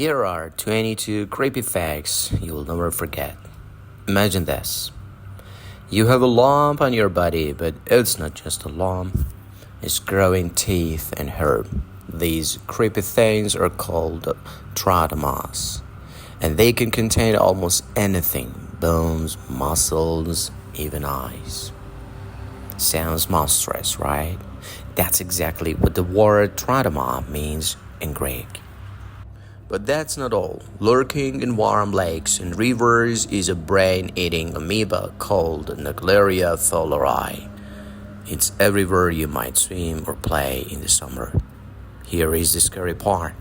Here are 22 creepy facts you will never forget. Imagine this. You have a lump on your body, but it's not just a lump. It's growing teeth and hair. These creepy things are called trichomas, and they can contain almost anything: bones, muscles, even eyes. Sounds monstrous, right? That's exactly what the word trichoma means in Greek. But that's not all. Lurking in warm lakes and rivers is a brain-eating amoeba called Naegleria fowleri. It's everywhere you might swim or play in the summer. Here is the scary part.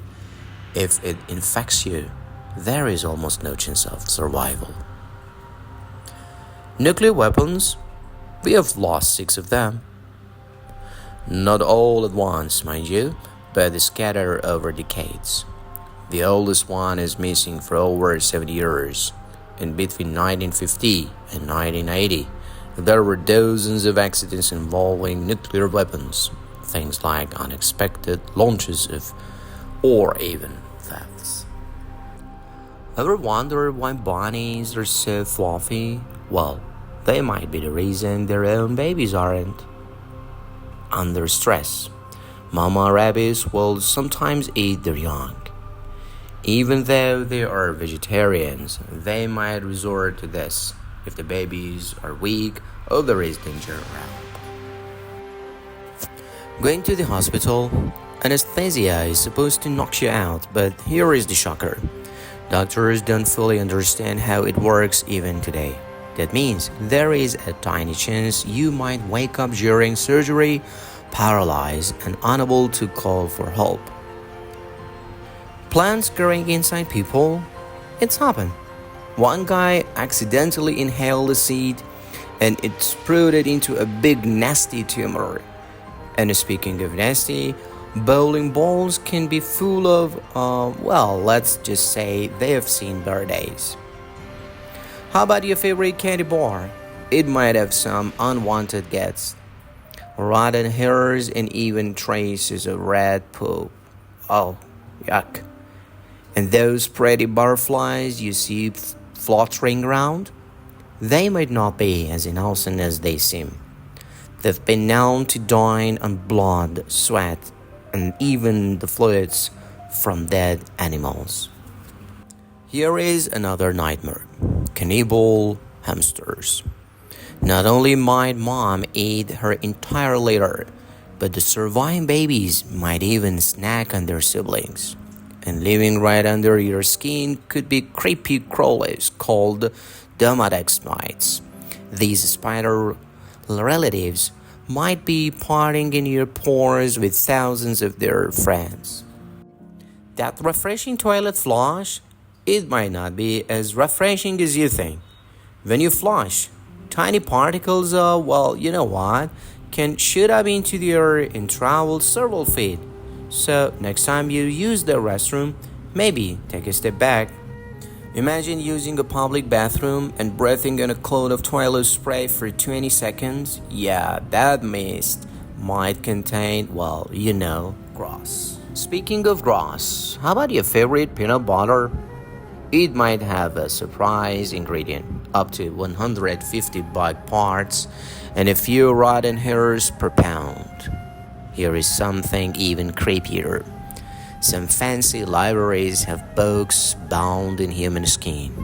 If it infects you, there is almost no chance of survival. Nuclear weapons? We have lost 6 of them. Not all at once, mind you, but scattered over decades. The oldest one is missing for over 70 years. And between 1950 and 1980, there were dozens of accidents involving nuclear weapons, things like unexpected launches or even thefts. Ever wonder why bunnies are so fluffy? Well, they might be the reason their own babies aren't. Under stress, mama rabbits will sometimes eat their young. Even though they are vegetarians, they might resort to this if the babies are weak or there is danger around. Going to the hospital, anesthesia is supposed to knock you out, but here is the shocker. Doctors don't fully understand how it works even today. That means there is a tiny chance you might wake up during surgery, paralyzed and unable to call for help. Plants growing inside people? It's happened. One guy accidentally inhaled a seed and it sprouted into a big nasty tumor. And speaking of nasty, bowling balls can be full of, let's just say they have seen better days. How about your favorite candy bar? It might have some unwanted guests, rotten hairs, and even traces of rat poop. Oh, yuck. And those pretty butterflies you see fluttering around? They might not be as innocent as they seem. They've been known to dine on blood, sweat, and even the fluids from dead animals. Here is another nightmare: cannibal hamsters. Not only might mom eat her entire litter, but the surviving babies might even snack on their siblings. And living right under your skin could be creepy crawlies called Demodex mites. These spider relatives might be partying in your pores with thousands of their friends. That refreshing toilet flush? It might not be as refreshing as you think. When you flush, tiny particles can shoot up into the air and travel several feet. So next time you use the restroom, maybe take a step back. Imagine using a public bathroom and breathing in a cloud of toilet spray for 20 seconds. Yeah, that mist might contain, grass. Speaking of grass, how about your favorite peanut butter? It might have a surprise ingredient, up to 150 bug parts and a few rotten hairs per pound. Here is something even creepier. Some fancy libraries have books bound in human skin.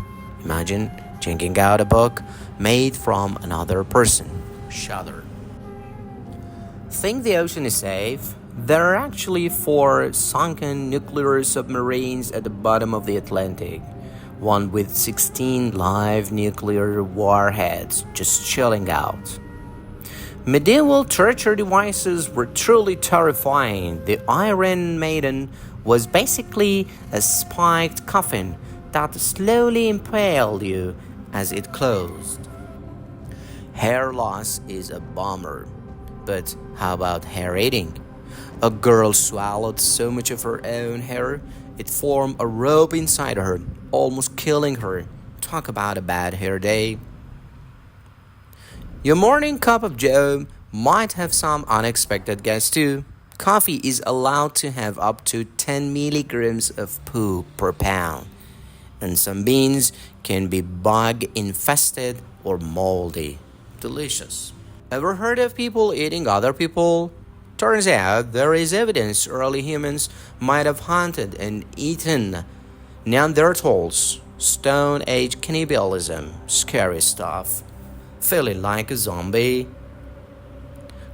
Imagine checking out a book made from another person. Shudder. Think the ocean is safe? There are actually 4 sunken nuclear submarines at the bottom of the Atlantic. One with 16 live nuclear warheads just chilling out. Medieval torture devices were truly terrifying. The Iron Maiden was basically a spiked coffin that slowly impaled you as it closed. Hair loss is a bummer. But how about hair eating? A girl swallowed so much of her own hair, it formed a rope inside her, almost killing her. Talk about a bad hair day. Your morning cup of joe might have some unexpected guests too. Coffee is allowed to have up to 10 milligrams of poo per pound, and some beans can be bug infested or moldy. Delicious. Ever heard of people eating other people? Turns out there is evidence early humans might have hunted and eaten Neanderthals. Stone Age cannibalism, scary stuff. Feeling like a zombie?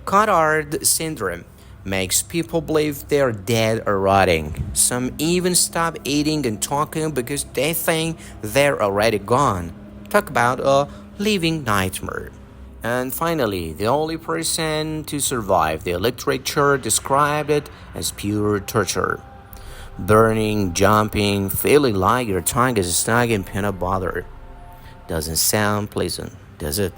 Cotard syndrome makes people believe they're dead or rotting. Some even stop eating and talking because they think they're already gone. Talk about a living nightmare. And finally, the only person to survive the literature described it as pure torture. Burning, jumping, feeling like your tongue is stuck in peanut butter. Doesn't sound pleasant, does it?